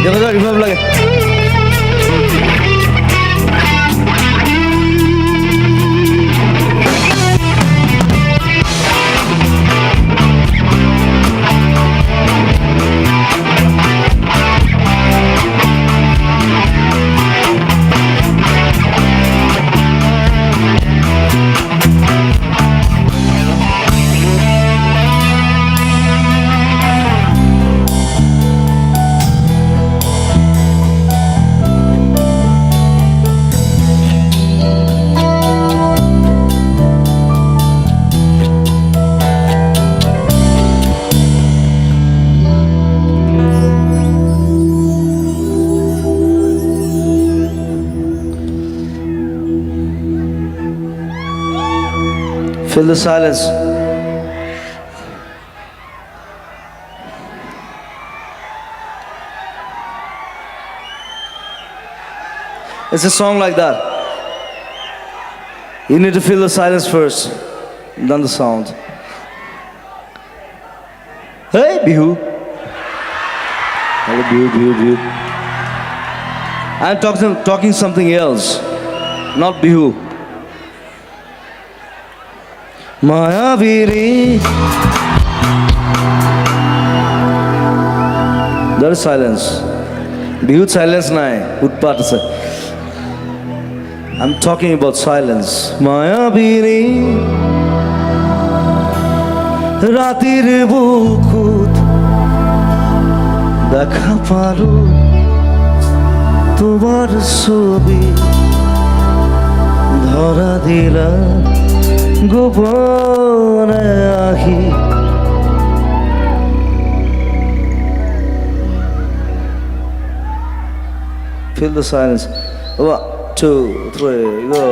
দেখো তো রিভার্ব লাগে। Fill the silence. It's a song like that. You need to fill the silence first, then the sound. Hey, Bihu. Hello, Bihu, Bihu, Bihu. I'm talking something else, not Bihu. Mayaviri. There is silence. Bihu silence nai. Utpat se. I'm talking about silence. Mayaviri. Ratir bukut. Dekha paru. Tomar sobi. Dhara dila. গোপনে আহি Fill the silence. 1, 2, 3, go.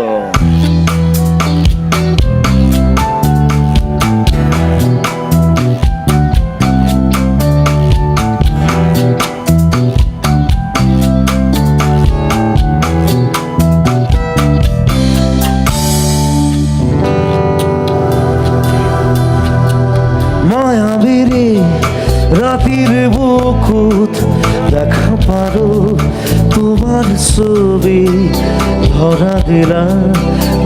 রাতের বুকুত দেখা পারো তোমার ছবি ধরা দিলা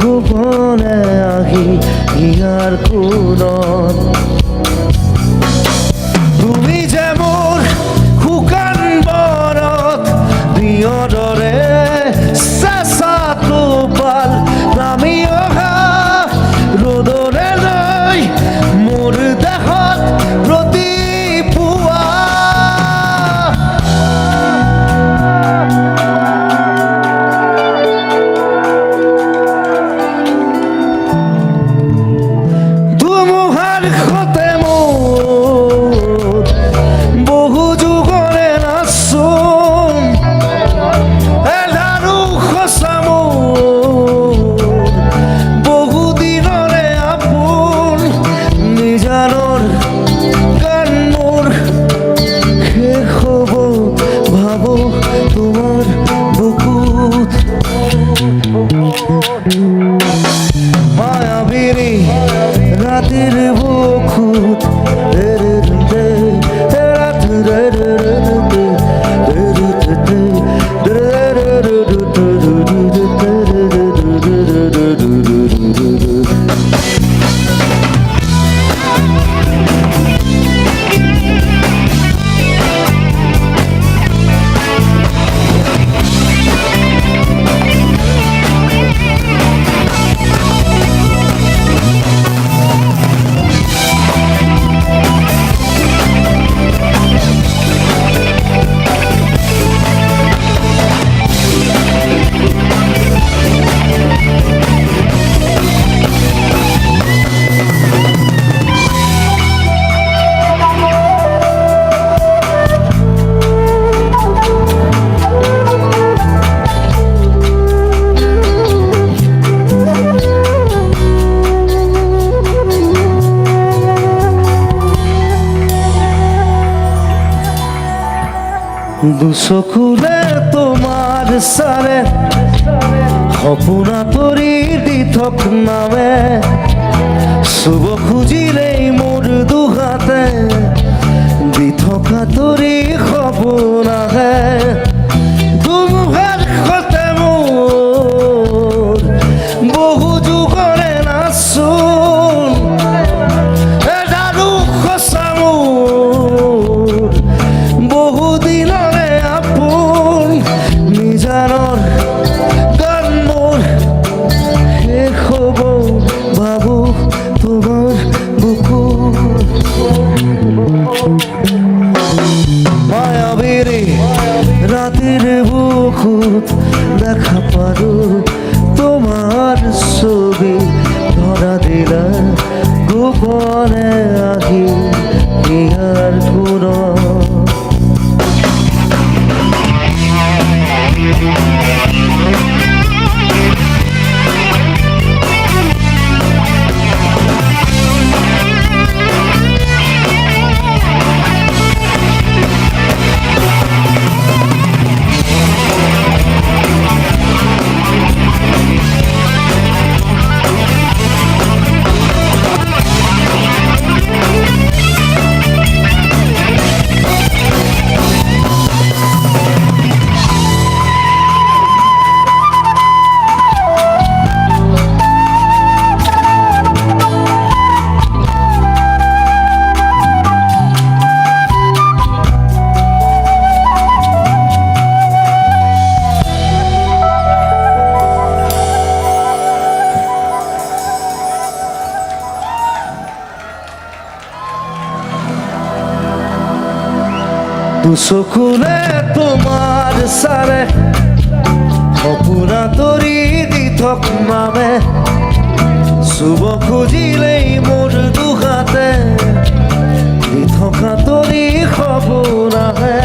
গোপনে আহি ইয়ার কোনত তুমি যেমন শুকান বনত দিয়দৰে চেঁচা টোপাল নামি অহা ৰ'দৰে লৈ মোৰ দেহত প্ৰতি মায়াবিনী রাতের বুকুত রাতের দুচকুলে তোমাৰ চাৰে সপোনা তৰি দি থক নামে চুব খুজিলেই মোৰ দুহাতে দি থকা তৰি সপোন আহে দুমুখাৰ সতে মোৰ বহু যুগৰে নাচোন এডাৰো সঁচা মোৰ বহু দিনৰে আপোন নিজানৰ গান মোৰ শেষ হ'ব ভাবো তোমাৰ বুকু মায়াবীরে রাতের বুকুত দেখা পারো তোমার ছবি ধরা দিলা গোপনে আহি ইয়ার কোনো দুচকুলে তোমাৰ চাৰে সপোনা তৰি দি থক নামে চুব খুজিলেই মোৰ দুহাতে দি থকা তৰি সপোন আহে